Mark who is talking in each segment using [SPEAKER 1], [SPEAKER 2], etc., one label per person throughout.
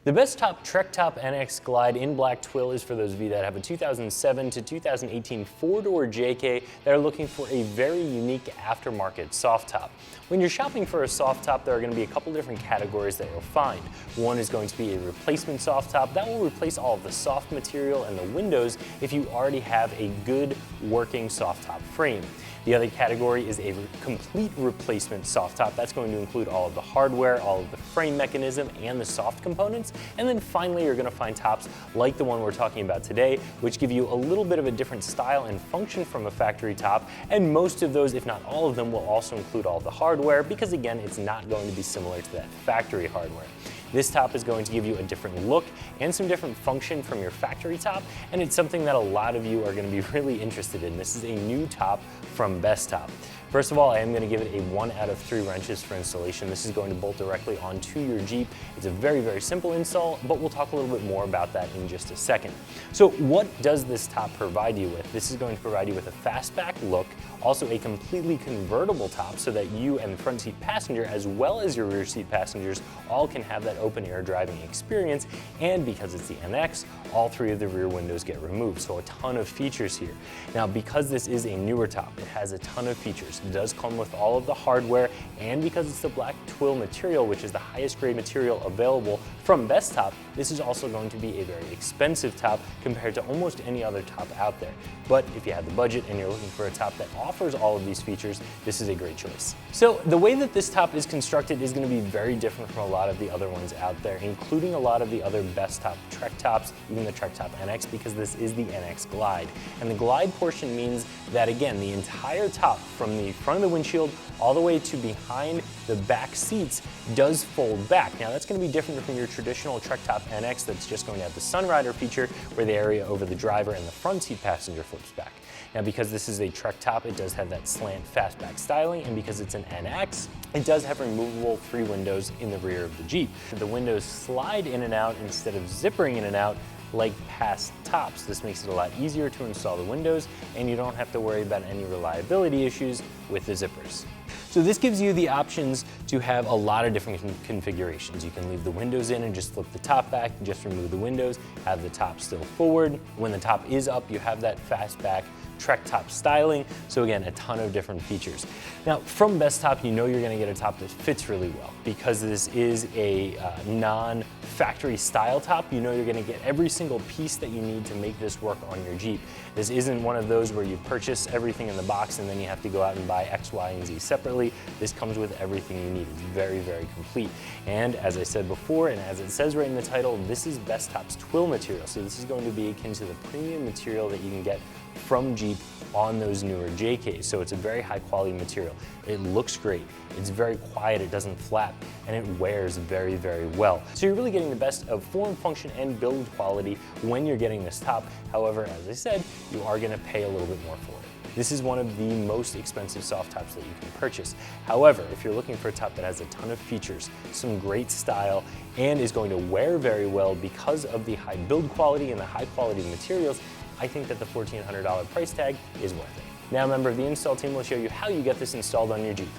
[SPEAKER 1] The Bestop TrekTop NX Glide in black twill is for those of you that have a 2007 to 2018 four-door JK that are looking for a very unique aftermarket soft top. When you're shopping for a soft top, there are going to be a couple different categories that you'll find. One is going to be a replacement soft top that will replace all of the soft material and the windows if you already have a good working soft top frame. The other category is a complete replacement soft top. That's going to include all of the hardware, all of the frame mechanism, and the soft components. And then finally, you're going to find tops like the one we're talking about today, which give you a little bit of a different style and function from a factory top. And most of those, if not all of them, will also include all of the hardware because, again, it's not going to be similar to that factory hardware. This top is going to give you a different look and some different function from your factory top, and it's something that a lot of you are going to be really interested in. This is a new top from Bestop. First of all, I am going to give it a 1 out of 3 wrenches for installation. This is going to bolt directly onto your Jeep. It's a very, very simple install, but we'll talk a little bit more about that in just a second. So what does this top provide you with? This is going to provide you with a fastback look, also a completely convertible top so that you and the front seat passenger, as well as your rear seat passengers, all can have that open air driving experience. And because it's the NX, all 3 of the rear windows get removed, so a ton of features here. Now, because this is a newer top, it has a ton of features. It does come with all of the hardware, and because it's the black twill material, which is the highest grade material available from Bestop, this is also going to be a very expensive top compared to almost any other top out there. But if you have the budget and you're looking for a top that offers all of these features, this is a great choice. So the way that this top is constructed is going to be very different from a lot of the other ones out there, including a lot of the other Bestop Trek tops, even the TrekTop NX, because this is the NX Glide. And the Glide portion means that, again, the entire top from the front of the windshield all the way to behind the back seats does fold back. Now that's going to be different from your traditional TrekTop NX that's just going to have the Sunrider feature where the area over the driver and the front seat passenger flips back. Now because this is a Trek top, it does have that slant fastback styling, and because it's an NX, it does have removable 3 windows in the rear of the Jeep. The windows slide in and out instead of zippering in and out like past tops. This makes it a lot easier to install the windows, and you don't have to worry about any reliability issues with the zippers. So this gives you the options to have a lot of different configurations. You can leave the windows in and just flip the top back, just remove the windows, have the top still forward. When the top is up, you have that fastback Trek top styling. So again, a ton of different features. Now from Bestop, you know you're going to get a top that fits really well because this is a non-factory style top. You know you're going to get every single piece that you need to make this work on your Jeep. This isn't one of those where you purchase everything in the box and then you have to go out and buy X, Y, and Z separately. This comes with everything you need. It's very, very complete. And as I said before, and as it says right in the title, this is Bestop's twill material. So this is going to be akin to the premium material that you can get from Jeep on those newer JKs. So it's a very high quality material. It looks great. It's very quiet, it doesn't flap, and it wears very, very well. So you're really getting the best of form, function, and build quality when you're getting this top. However, as I said, you are going to pay a little bit more for it. This is one of the most expensive soft tops that you can purchase. However, if you're looking for a top that has a ton of features, some great style, and is going to wear very well because of the high build quality and the high quality materials, I think that the $1,400 price tag is worth it. Now a member of the install team will show you how you get this installed on your Jeep.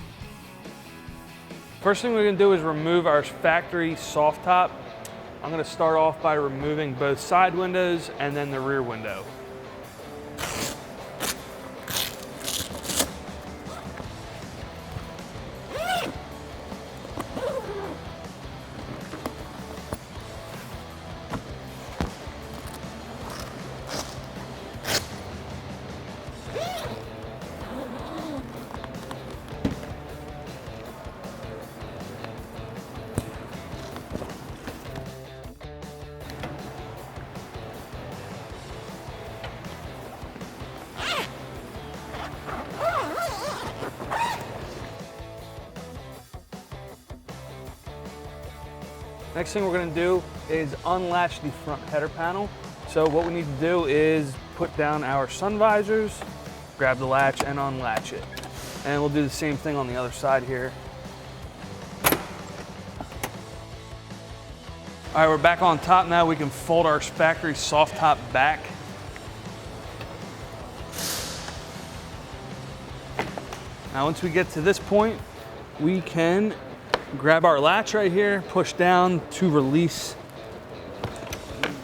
[SPEAKER 2] First thing we're going to do is remove our factory soft top. I'm going to start off by removing both side windows and then the rear window. Next thing we're going to do is unlatch the front header panel. So what we need to do is put down our sun visors, grab the latch and unlatch it. And we'll do the same thing on the other side here. All right, we're back on top now. We can fold our factory soft top back. Now once we get to this point, we can grab our latch right here, push down to release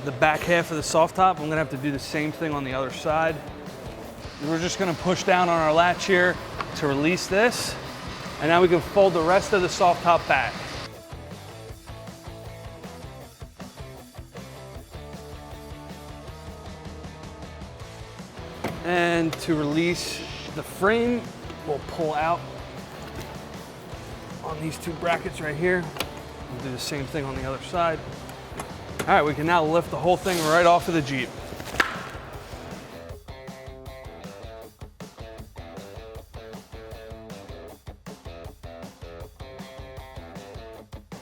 [SPEAKER 2] the back half of the soft top. I'm gonna have to do the same thing on the other side. We're just gonna push down on our latch here to release this, and now we can fold the rest of the soft top back. And to release the frame, we'll pull out on these two brackets right here. We'll do the same thing on the other side. All right, we can now lift the whole thing right off of the Jeep.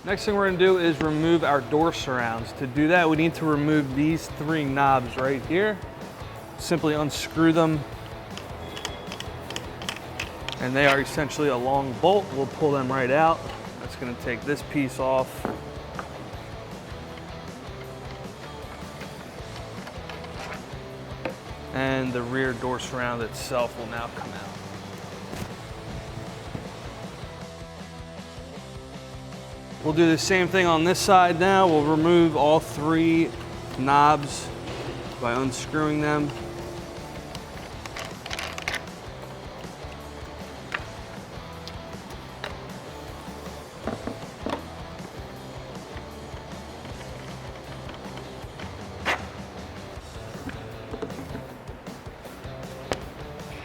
[SPEAKER 2] Next thing we're gonna do is remove our door surrounds. To do that, we need to remove these three knobs right here. Simply unscrew them, and they are essentially a long bolt. We'll pull them right out. That's gonna take this piece off. And the rear door surround itself will now come out. We'll do the same thing on this side now. We'll remove all three knobs by unscrewing them.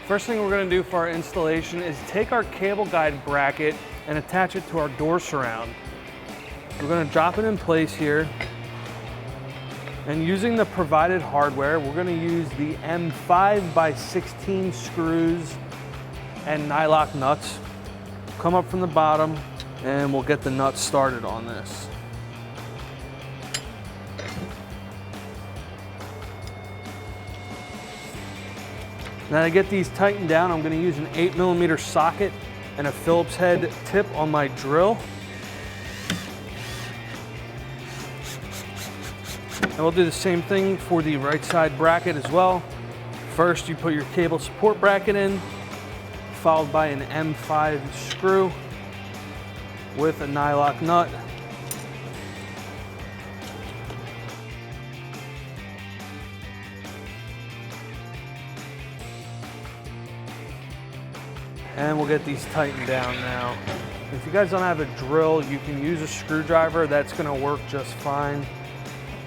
[SPEAKER 2] First thing we're gonna do for our installation is take our cable guide bracket and attach it to our door surround. We're gonna drop it in place here. And using the provided hardware, we're gonna use the M5x16 screws and nylock nuts. Come up from the bottom and we'll get the nuts started on this. Now to get these tightened down, I'm gonna use an 8mm socket and a Phillips head tip on my drill. And we'll do the same thing for the right side bracket as well. First, you put your cable support bracket in, followed by an M5 screw with a nylock nut. And we'll get these tightened down now. If you guys don't have a drill, you can use a screwdriver. That's gonna work just fine.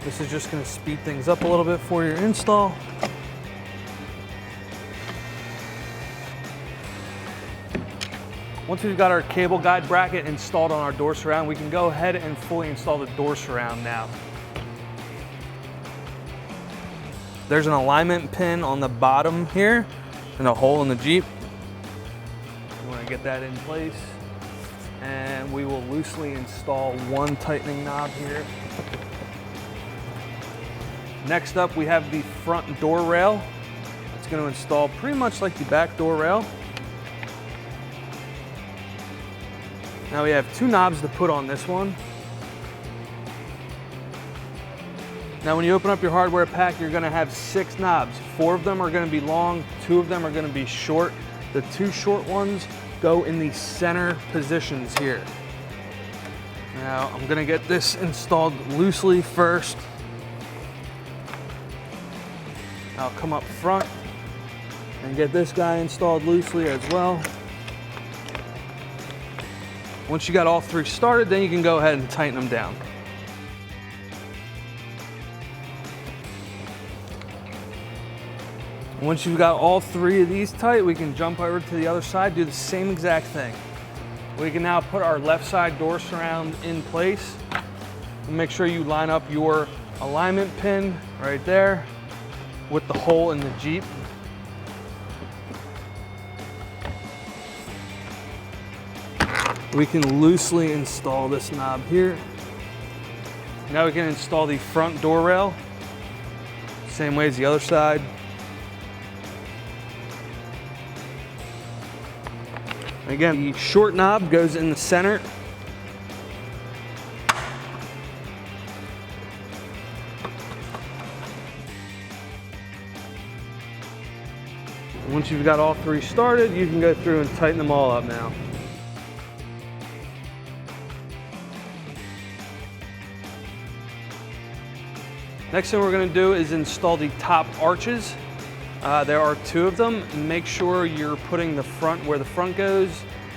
[SPEAKER 2] This is just gonna speed things up a little bit for your install. Once we've got our cable guide bracket installed on our door surround, we can go ahead and fully install the door surround now. There's an alignment pin on the bottom here and a hole in the Jeep. We want to get that in place, and we will loosely install one tightening knob here. Next up, we have the front door rail. It's going to install pretty much like the back door rail. Now we have two knobs to put on this one. Now when you open up your hardware pack, you're going to have 6 knobs. 4 of them are going to be long, 2 of them are going to be short. The 2 short ones go in the center positions here. Now I'm going to get this installed loosely first. I'll come up front and get this guy installed loosely as well. Once you got all 3 started, then you can go ahead and tighten them down. Once you've got all 3 of these tight, we can jump over to the other side, do the same exact thing. We can now put our left side door surround in place. Make sure you line up your alignment pin right there with the hole in the Jeep. We can loosely install this knob here. Now we can install the front door rail, same way as the other side. Again, the short knob goes in the center. Once you've got all 3 started, you can go through and tighten them all up now. Next thing we're gonna do is install the top arches. There are 2 of them. Make sure you're putting the front where the front goes.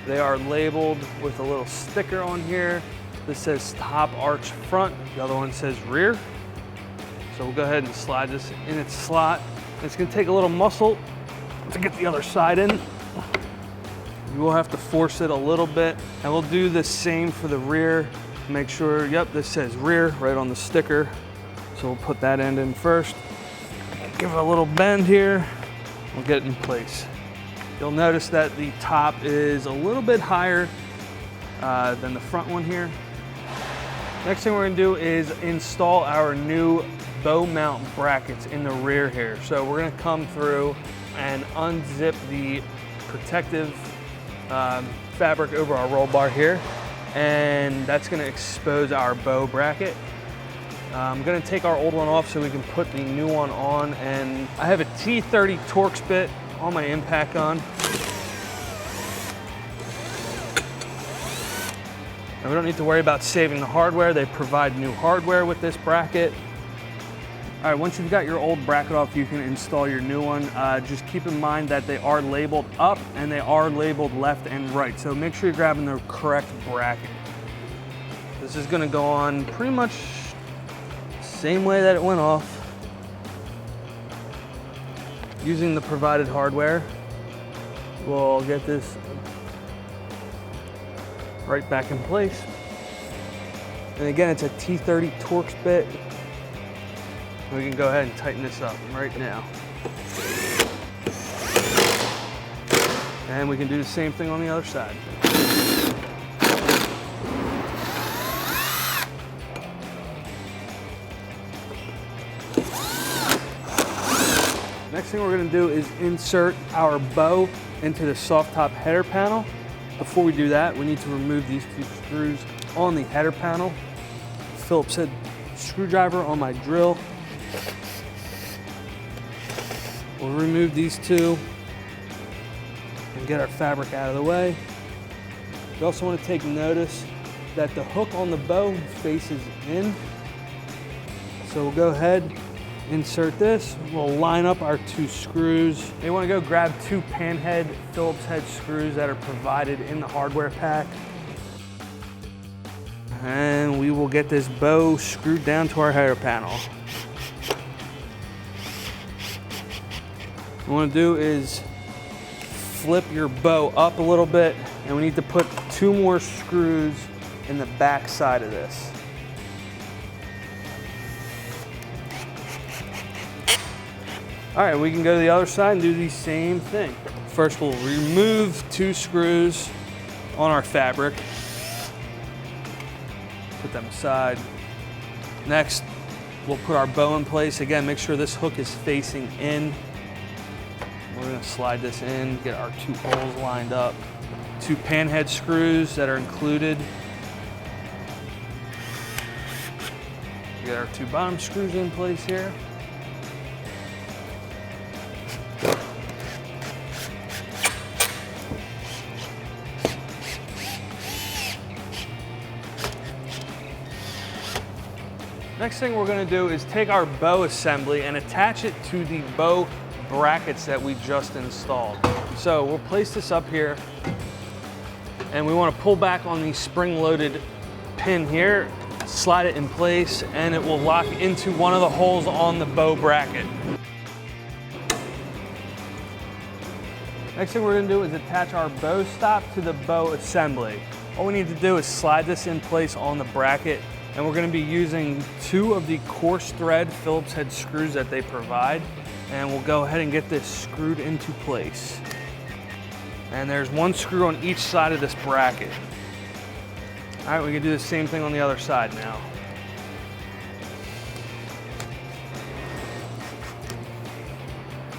[SPEAKER 2] They are labeled with a little sticker on here. This says top arch front, the other one says rear. So we'll go ahead and slide this in its slot. It's gonna take a little muscle to get the other side in. You will have to force it a little bit. And we'll do the same for the rear. Make sure, yep, this says rear right on the sticker. So we'll put that end in first. Give it a little bend here. We'll get it in place. You'll notice that the top is a little bit higher than the front one here. Next thing we're gonna do is install our new bow mount brackets in the rear here. So we're gonna come through and unzip the protective fabric over our roll bar here, and that's gonna expose our bow bracket. I'm gonna take our old one off so we can put the new one on, and I have a T30 Torx bit on my impact gun. And we don't need to worry about saving the hardware. They provide new hardware with this bracket. All right, once you've got your old bracket off, you can install your new one. Just keep in mind that they are labeled up and they are labeled left and right. So make sure you're grabbing the correct bracket. This is gonna go on pretty much same way that it went off. Using the provided hardware, we'll get this right back in place. And again, it's a T30 Torx bit. We can go ahead and tighten this up right now. And we can do the same thing on the other side. Next thing we're gonna do is insert our bow into the soft top header panel. Before we do that, we need to remove these 2 screws on the header panel. Phillips head screwdriver on my drill. We'll remove these 2 and get our fabric out of the way. You also want to take notice that the hook on the bow faces in. So we'll go ahead, insert this. We'll line up our 2 screws. You want to go grab 2 panhead Phillips head screws that are provided in the hardware pack. And we will get this bow screwed down to our header panel. What you want to do is flip your bow up a little bit, and we need to put 2 more screws in the back side of this. All right, we can go to the other side and do the same thing. First, we'll remove 2 screws on our fabric. Put them aside. Next, we'll put our bow in place. Again, make sure this hook is facing in. We're gonna slide this in, get our 2 holes lined up. 2 panhead screws that are included. Get our 2 bottom screws in place here. Next thing we're gonna do is take our bow assembly and attach it to the bow brackets that we just installed. So we'll place this up here, and we wanna pull back on the spring-loaded pin here, slide it in place, and it will lock into one of the holes on the bow bracket. Next thing we're gonna do is attach our bow stop to the bow assembly. All we need to do is slide this in place on the bracket, and we're gonna be using 2 of the coarse thread Phillips head screws that they provide, and we'll go ahead and get this screwed into place. And there's 1 screw on each side of this bracket. All right, we can do the same thing on the other side now.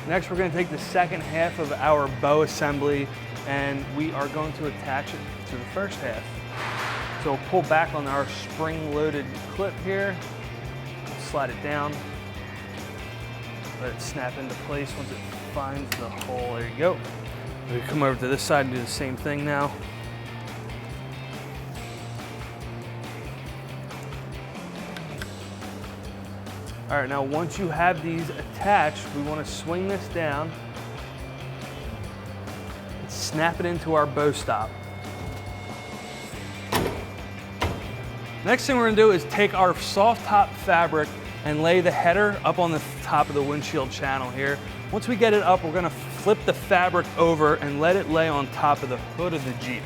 [SPEAKER 2] Next, we're gonna take the second half of our bow assembly, and we are going to attach it to the first half. So we'll pull back on our spring-loaded clip here, slide it down, let it snap into place once it finds the hole. There you go. We come over to this side and do the same thing now. All right, now once you have these attached, we want to swing this down and snap it into our bow stop. Next thing we're gonna do is take our soft top fabric and lay the header up on the top of the windshield channel here. Once we get it up, we're gonna flip the fabric over and let it lay on top of the hood of the Jeep.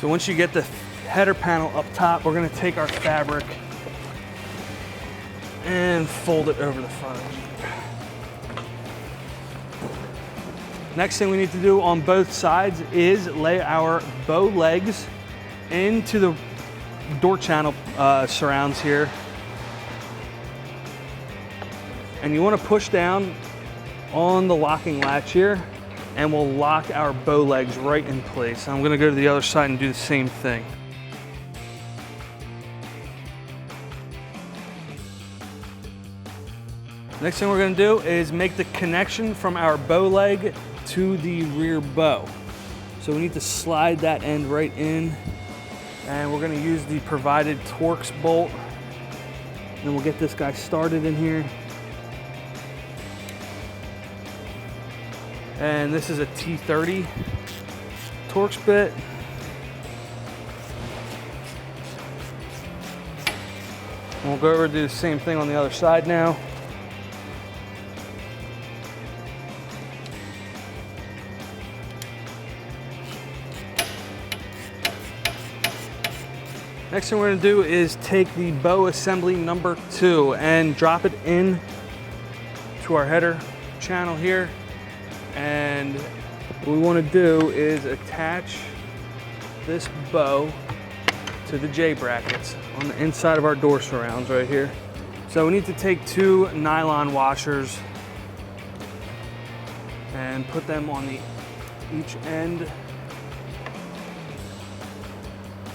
[SPEAKER 2] So once you get the header panel up top, we're gonna take our fabric and fold it over the front of the Jeep. Next thing we need to do on both sides is lay our bow legs into the door channel surrounds here. And you want to push down on the locking latch here, and we'll lock our bow legs right in place. I'm going to go to the other side and do the same thing. Next thing we're going to do is make the connection from our bow leg to the rear bow. So we need to slide that end right in, and we're going to use the provided Torx bolt, and we'll get this guy started in here. And this is a T30 Torx bit. And we'll go over and do the same thing on the other side now. Next thing we're going to do is take the bow assembly number 2 and drop it in to our header channel here. And what we want to do is attach this bow to the J brackets on the inside of our door surrounds right here. So we need to take 2 nylon washers and put them on each end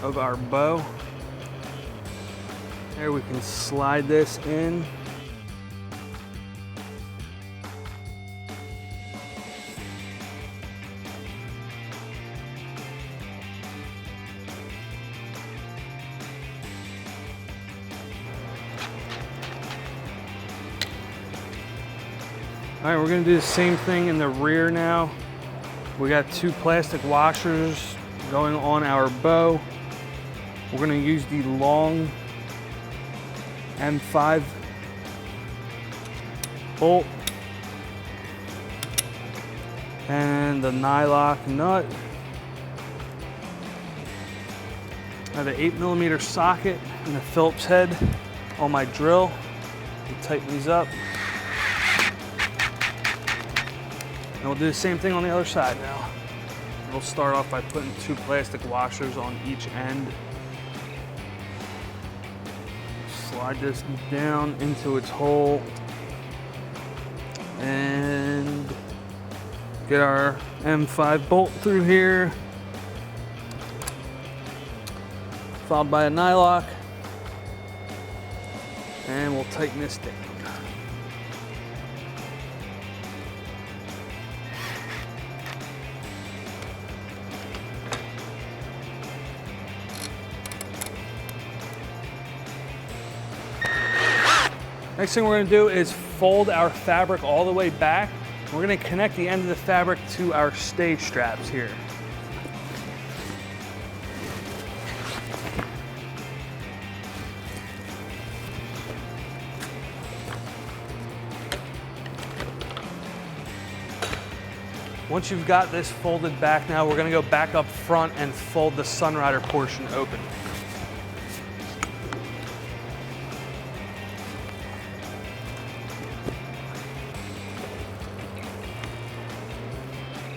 [SPEAKER 2] of our bow. There, we can slide this in. All right, we're gonna do the same thing in the rear now. We got 2 plastic washers going on our bow. We're gonna use the long M5 bolt and the nylock nut. I have an 8mm socket and a Phillips head on my drill. We'll tighten these up. And we'll do the same thing on the other side now. We'll start off by putting 2 plastic washers on each end. Slide this down into its hole and get our M5 bolt through here, followed by a nylock, and we'll tighten this down. Next thing we're going to do is fold our fabric all the way back. We're going to connect the end of the fabric to our stay straps here. Once you've got this folded back now, we're going to go back up front and fold the Sunrider portion open.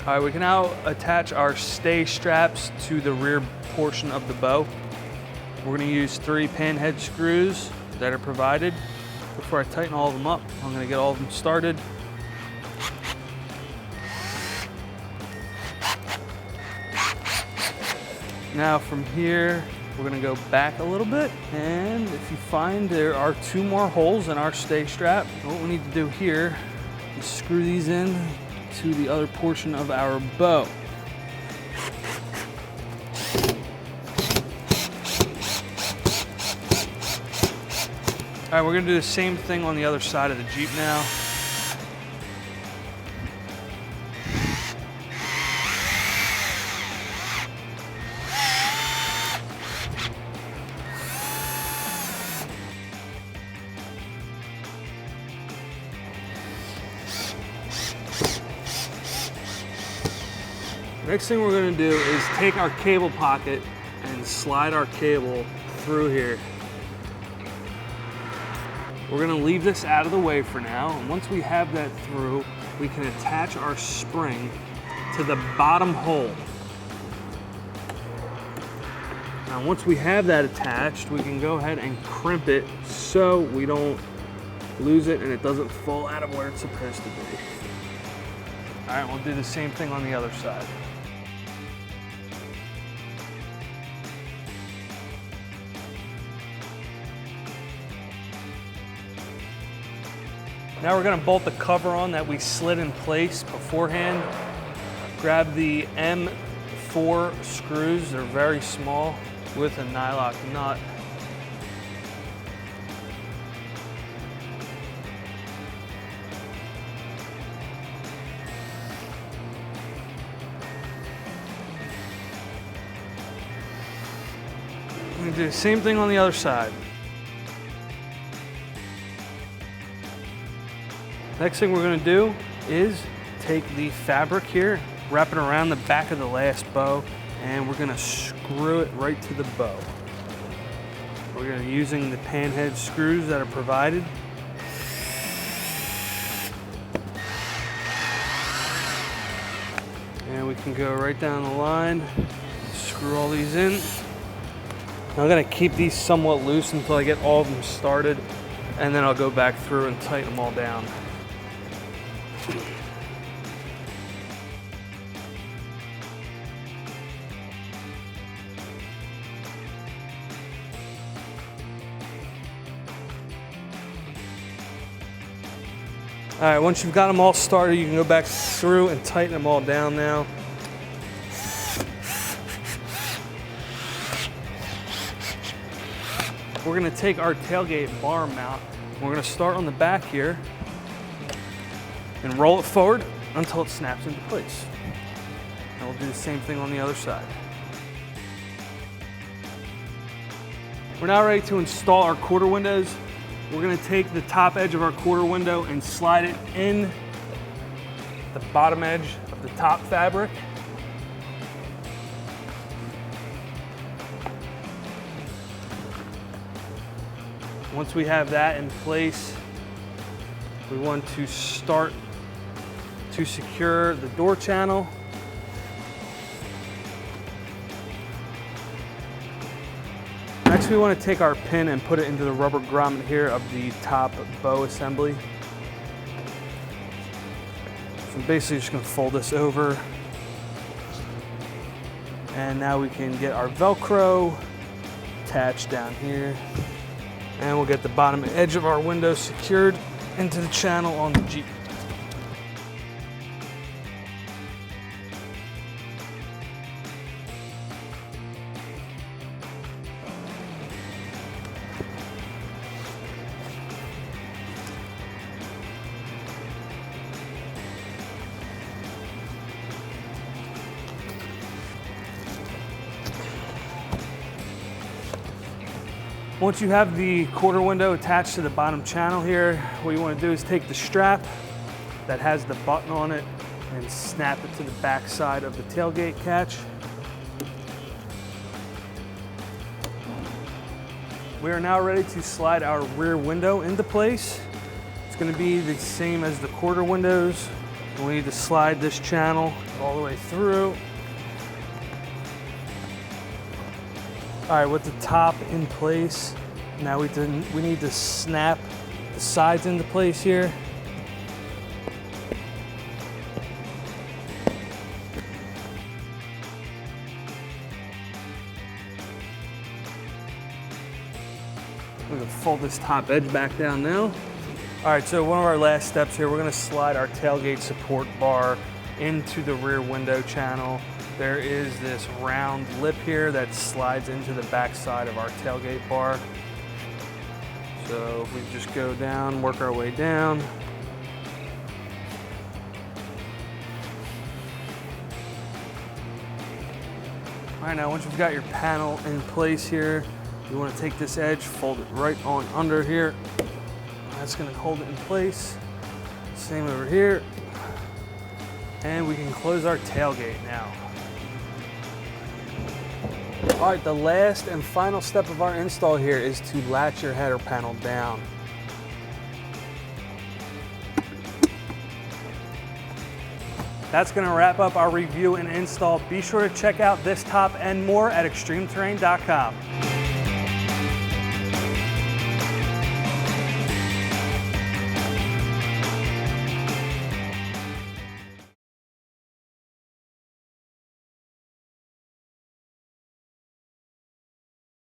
[SPEAKER 2] All right, we can now attach our stay straps to the rear portion of the bow. We're gonna use 3 panhead screws that are provided. Before I tighten all of them up, I'm gonna get all of them started. Now from here, we're gonna go back a little bit, and if you find there are 2 more holes in our stay strap, what we need to do here is screw these in to the other portion of our bow. All right, we're gonna do the same thing on the other side of the Jeep now. Next thing we're gonna do is take our cable pocket and slide our cable through here. We're gonna leave this out of the way for now, and once we have that through, we can attach our spring to the bottom hole. Now once we have that attached, we can go ahead and crimp it so we don't lose it and it doesn't fall out of where it's supposed to be. All right, we'll do the same thing on the other side. Now we're gonna bolt the cover on that we slid in place beforehand. Grab the M4 screws, they're very small, with a nylock nut. We do the same thing on the other side. Next thing we're gonna do is take the fabric here, wrap it around the back of the last bow, and we're gonna screw it right to the bow. We're gonna be using the panhead screws that are provided. And we can go right down the line, screw all these in. I'm gonna keep these somewhat loose until I get all of them started, and then I'll go back through and tighten them all down. All right, once you've got them all started, you can go back through and tighten them all down now. We're gonna take our tailgate bar mount. We're gonna start on the back here and roll it forward until it snaps into place. And we'll do the same thing on the other side. We're now ready to install our quarter windows. We're gonna take the top edge of our quarter window and slide it in the bottom edge of the top fabric. Once we have that in place, we want to start to secure the door channel. Next, we want to take our pin and put it into the rubber grommet here of the top bow assembly. So basically just going to fold this over. And now we can get our Velcro attached down here. And we'll get the bottom edge of our window secured into the channel on the Jeep. Once you have the quarter window attached to the bottom channel here, what you want to do is take the strap that has the button on it and snap it to the back side of the tailgate catch. We are now ready to slide our rear window into place. It's going to be the same as the quarter windows. We need to slide this channel all the way through. All right, with the top in place, now we need to snap the sides into place here. We're gonna fold this top edge back down now. All right, so one of our last steps here, we're gonna slide our tailgate support bar into the rear window channel. There is this round lip here that slides into the back side of our tailgate bar. So we just go down, work our way down. All right, now once you've got your panel in place here, you want to take this edge, fold it right on under here. That's going to hold it in place. Same over here. And we can close our tailgate now. All right, the last and final step of our install here is to latch your header panel down. That's going to wrap up our review and install. Be sure to check out this top and more at ExtremeTerrain.com.